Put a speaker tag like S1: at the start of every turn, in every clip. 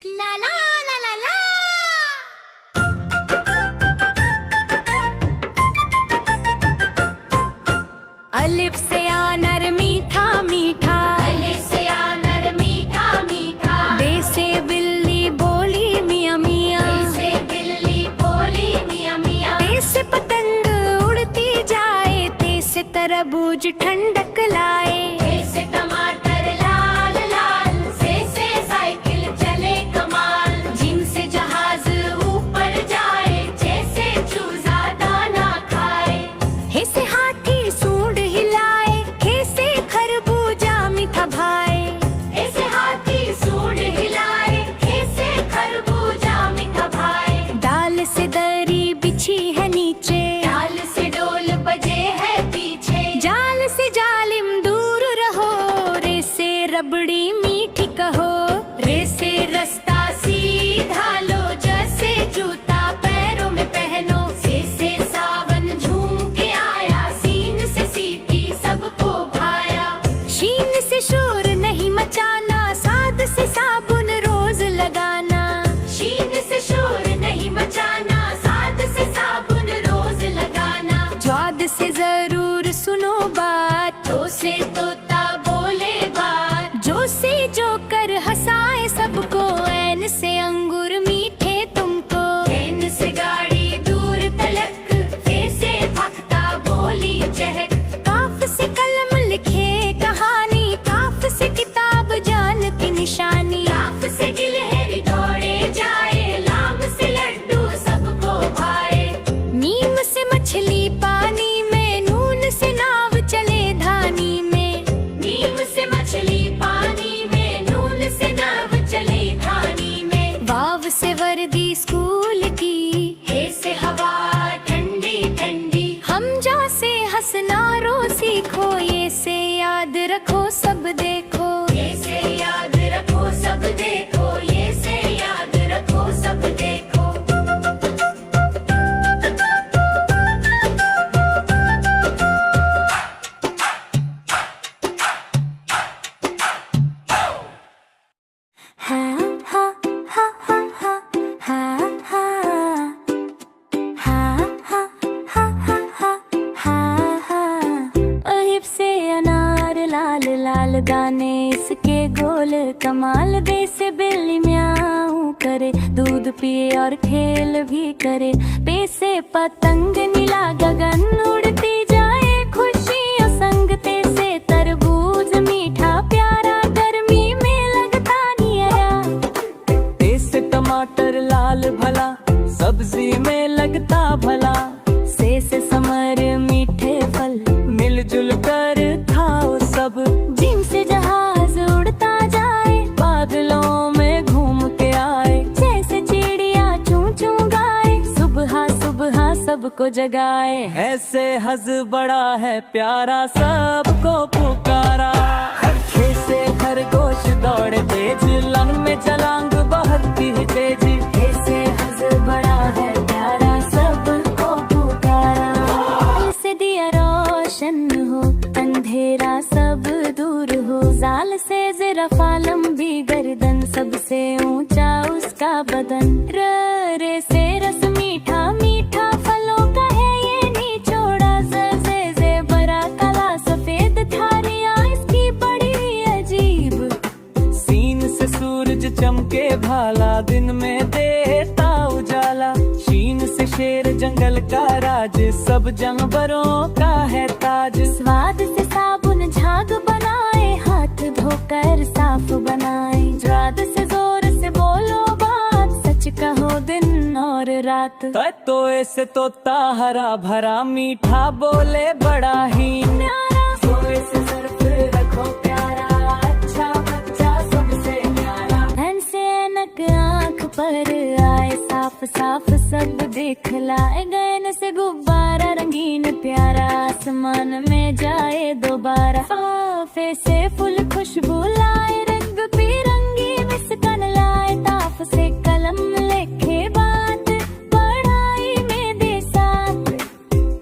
S1: ला ला ला ला ला। अलिफ से आनर मीठा मीठा,
S2: अलिफ से आनर मीठा मीठा,
S1: बे से बिल्ली बोली मियां मियां,
S2: बे से बिल्ली बोली मियां मियां,
S1: ते से पतंग उड़ती जाए, ते से तरबूज ठंडक लाए,
S2: ते से टमाटर लाल लाल, से साइकिल चले कमाल, जिन से जहाज ऊपर जाए, जैसे चूजा दाना खाए,
S1: हे से हाथी सूंड हिलाए, हे से खरबूजा मीठा भाए,
S2: ऐसे हाथी सूंड हिलाए, ऐसे खरबूजा मीठा भाए,
S1: डाल से दरी बिछी है नीचे,
S2: डाल से डोल बजे है पीछे,
S1: जाल से जालिम दूर रहो, रे से रबड़ी मीठी कहो,
S2: रे से रास्ता सीधा लो, जैसे जूता पैरों में पहनो, से सावन झूम के आया, सीन से सीटी सबको भाया,
S1: शीन से शोर नहीं मचाना, साद से साबुन रोज लगाना,
S2: शीन से शोर नहीं मचाना, साथ से साबुन रोज लगाना,
S1: ज्वाद से जरूर सुनो बात,
S2: तो से तोता बोले बात,
S1: जो से जो कर हंसाए सबको, ऐन से अंगूर मीठे तुमको,
S2: ट्रेन से गाड़ी दूर तलक, से भागता बोली चहक,
S1: काफ से कलम लिखे कहानी, काफ से किताब जान की निशानी,
S2: लाफ से गिलहरी दौड़े जाए, लाम से लड्डू सबको भाए,
S1: नीम से मछली पानी में, नून से नाव चले धानी में,
S2: नीम से मछली पानी में, नून से नाव चले धानी में,
S1: वाव से वर्दी स्कूल की,
S2: हे से हवा ठंडी ठंडी,
S1: हमजा से हंसना रो सीखो, ये से याद रखो सब देखो,
S2: ये से याद रखो सब देखो, ये से याद रखो सब देखो,
S1: हा हा हा हा हा हा हा हा हा हा हा हा हा। अहिब से अनार लाल लाल दाने, इसके गोल कमाल, दे से बिल्ली म्याऊं करे, दूध पिए और खेल भी करे, पे से पतंग नीला गगन उड़ती जाए, खुशियों संग, ते से तरबूज मीठा प्यारा, गर्मी में लगता नियरा,
S3: ते से टमाटर लाल भला, सब्जी में लगता भला,
S1: से समर मीठे फल,
S3: मिलजुल कर खाओ सब,
S1: जिनसे जहाज उड़ता जाए,
S3: बादलों में घूम के आए,
S1: जैसे चिड़िया चूं चूं गाए, सुबह सुबह सबको जगाए,
S3: ऐसे हज बड़ा है प्यारा, सबको पुकारा, हर से खरगोश दौड़े तेज, लन में छलांग बहती है तेजी,
S1: ऐसे हज बड़ा है प्यारा, सबको पुकारा, से दिया रोशन हो, अंधेरा सब दूर हो, जाल से जिराफा लंबी गर्दन, सबसे ऊंचा उसका बदन, रे से रस मीठा मीठा फलों का है ये निचोड़ा, जे बड़ा काला सफेद धारियां इसकी बड़ी अजीब,
S3: सीन से सूरज चमके भाला, दिन में देता उजाला, शीन से शेर जंगल का राज, सब जानवरों का है ताज,
S1: स्वाद से साबुन झाग बनाए, हाथ धोकर साफ बनाए, ज्वाद से जोर से बोलो बात, सच कहो दिन और रात,
S3: तो ऐसे तोता हरा भरा, मीठा बोले बड़ा ही
S1: न्यारा, सोए से सर्फ रखो प्यारा, अच्छा बच्चा सबसे न्यारा, धन से ऐनक आँख पर आए, साफ साफ सब दिखलाए, गैन से गुब्बारा रंगीन प्यारा, आसमान में जाए दोबारा, साफे से फूल खुशबू लाए, रंग बिरंगी मुस्कान लाए, ताफ से कलम लिखे बात, पढ़ाई में दे साथ,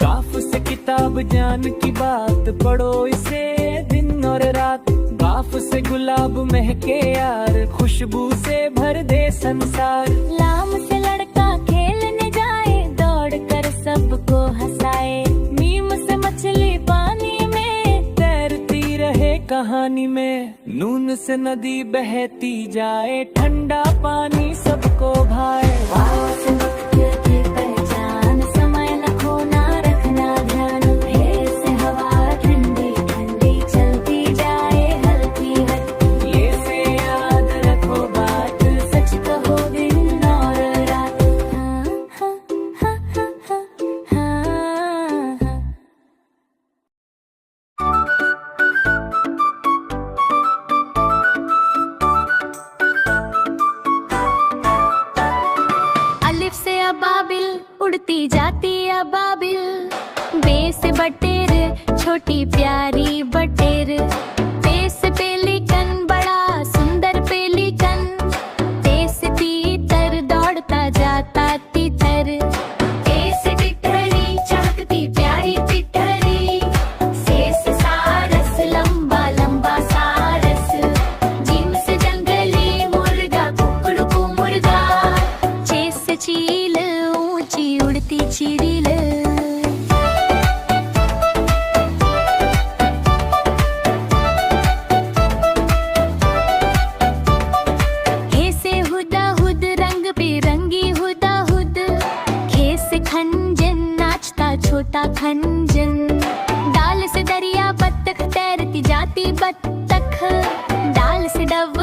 S3: काफ से किताब जान की बात, पढ़ो इसे दिन और रात, काफ से गुल गुलाब महके यार, खुशबू से भर दे संसार।
S1: लाम से लड़का खेलने जाए, दौड़ कर सबको हंसाए। मीम से मछली पानी में, तैरती रहे कहानी में। नून से नदी बहती जाए, ठंडा पानी सबको भाए। वाव से वक्त की पहचान, समय न खोना रखना ध्यान। हे से हवा ठंडी ठंडी चलती जाए हल्की हल्की। ये से याद रखो बात, सच कहो दिन और रात। हाँ हाँ हाँ हाँ हाँ हाँ।
S2: अलिफ से अबाबिल, उड़ती जाती अबाबिल। बे से बटेर, छोटी प्यारी बटेर। पे से पेलिकन, बड़ा सुंदर पेलिकन। ते से तीतर, दौड़ता जाता तीतर। ए से टिटहरी, चहकती प्यारी टिटहरी। से सारस, लंबा लंबा सारस। जिम से जंगली मुर्गा, कुकड़ू मुर्गा। चे से चील, ऊंची उड़ती चिड़िल। हे से हुदा हुद, रंग बिरंगी हुदा हुद। खे से खंजन, नाचता छोटा खंजन। डाल से दरिया बत्तख, तैरती जाती बत्तख। डाल से डब,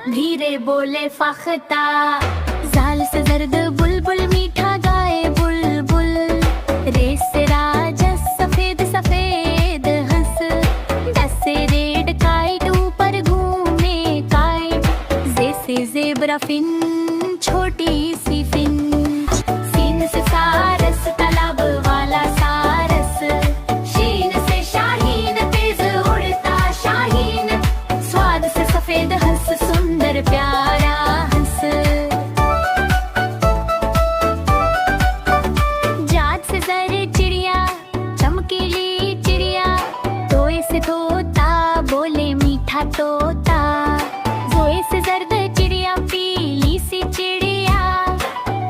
S2: धीरे बोले फख्ता। जाल से जर्द बुलबुल, मीठा गाए बुलबुल। रेस से राजस, सफेद सफेद हंस। डस से रेड काइट, ऊपर घूमे काइट। जे से जेब्रा फिन, छोटी सी फिंच। सीन से सारस, तालाब वाला सारस। शीन से शाहीन, तेज उड़ता शाहीन। स्वाद से सफेद हंस, सुंदर प्यारा हंस। जात से जर चिड़िया, चमकीली चिड़िया। तोए से तोता, बोले मीठा तोता। जोए से जर्द चिड़िया, पीली सी चिड़िया।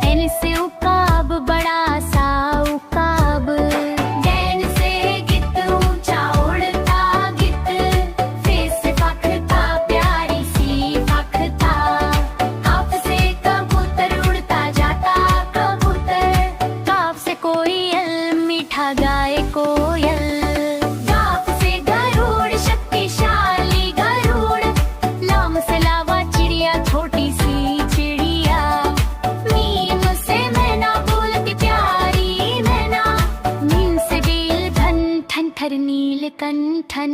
S2: एन से उकाब, बड़ा सा उकाब। डैन से गिद्ध, ऊंचा उड़ता गिद्ध। फे से फखता, प्यारी सी फखता। काफ से कबूतर, उड़ता जाता कबूतर। काफ से कोयल, मीठा गाए कोयल। गाफ से गरुड़, शक्तिशाली गरुड़। लाम से लावा चिड़िया, छोटी सी चिड़िया। मीम से मैना, बोलती प्यारी मैना। नील से नील घन, ठन नील कंठन।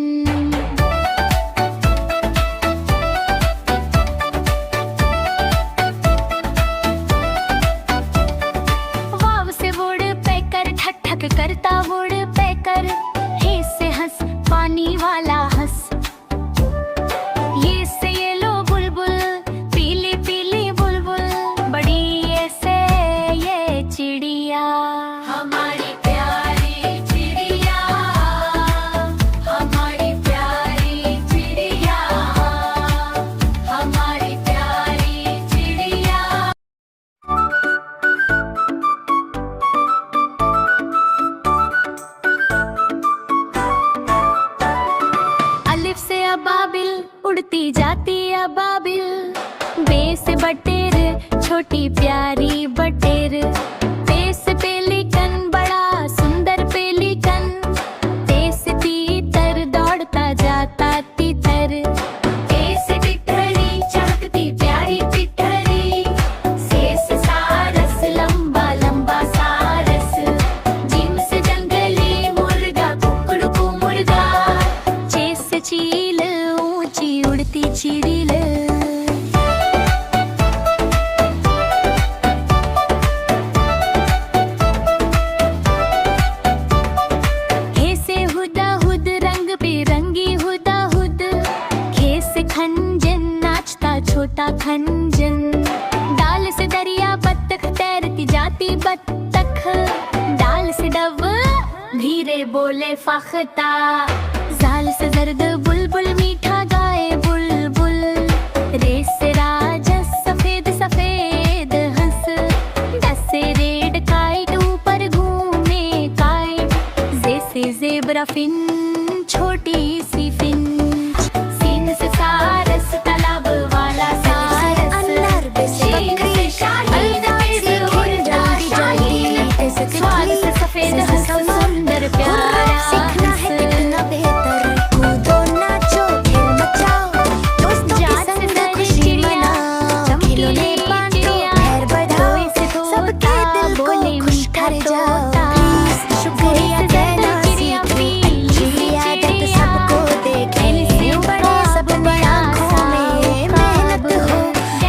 S2: वाव से वुड पैकर, ठक ठक करता वुड पैकर। हे से हंस, पानी वाला हंस। ये से येलो बुलबुल, पीली पीली बुलबुल। बड़ी ये से ये चिड़िया। हमारी प्यारी चिड़िया, हमारी प्यारी चिड़िया। हमारी प्यारी चिड़िया। अलिफ से अबाबिल, उड़ती जाती अबाबिल। बे से बटेर, छोटी प्यारी बटेर। पे से पेलिकन, बड़ा सुंदर पेलिकन। ते से तीतर, दौड़ता जाता तीतर। ए से टिटहरी, चहकती प्यारी टिटहरी। से सारस, लंबा लंबा सारस। जिम से जंगली मुर्गा, कुकड़ू मुर्गा। चे से चील, ऊंची उड़ती चिड़िल। हे से हुदा हुद, रंग बिरंगी हुदा हुद। खे से खंजन, नाचता छोटा खंजन। डाल से दरिया बत्तख, तैरती जाती बत्तख। डाल से डब, धीरे बोले फख्ता। जाल से जर्द बुलबुल, मीठा गाए बुलबुल।
S1: मेरा फिन छोटी सी फिंच, सीन से सारस तालाब वाला सारस, शीन से शाहीन तेज उड़ता शाहीन, स्वाद से सफेद हंस सुंदर प्यारा
S4: सीखना है कितना बेहतर, कूदो नाचो खेल मचाओ, दोस्तों के संग खुशी मनाओ, खिलौने बांटो पैर बढ़ाओ, सबके दिल को खुश कर जाओ। प्लीज शुक्रिया कहना सीखो, अच्छी आदत सबको देखे, बड़े सबने आँखों में मेहनत हो,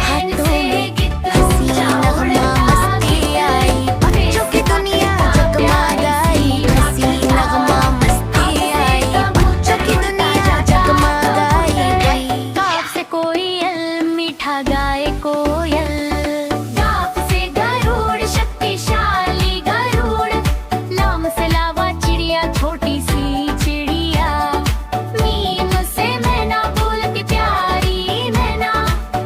S4: हाथों में हंसी नगमा मस्ती आई, बच्चों की दुनिया जगमग आई, हंसी नगमा मस्ती आई, बच्चों की दुनिया जगमग आई।
S1: काफ से कोयल मीठा गाए कोयल, गाफ से गरुड़ शक्तिशाली गरुड़, लाम से लावा चिड़िया छोटी सी चिड़िया, मीम से मैना बोलती प्यारी मैना,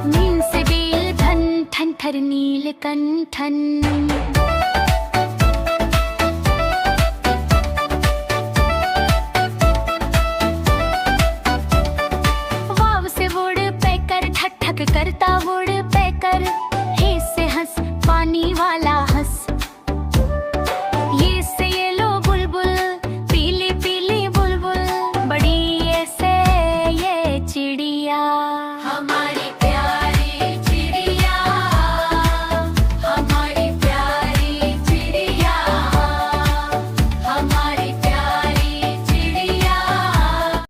S1: मीम से बेल धन ठन ठर नील कंठन।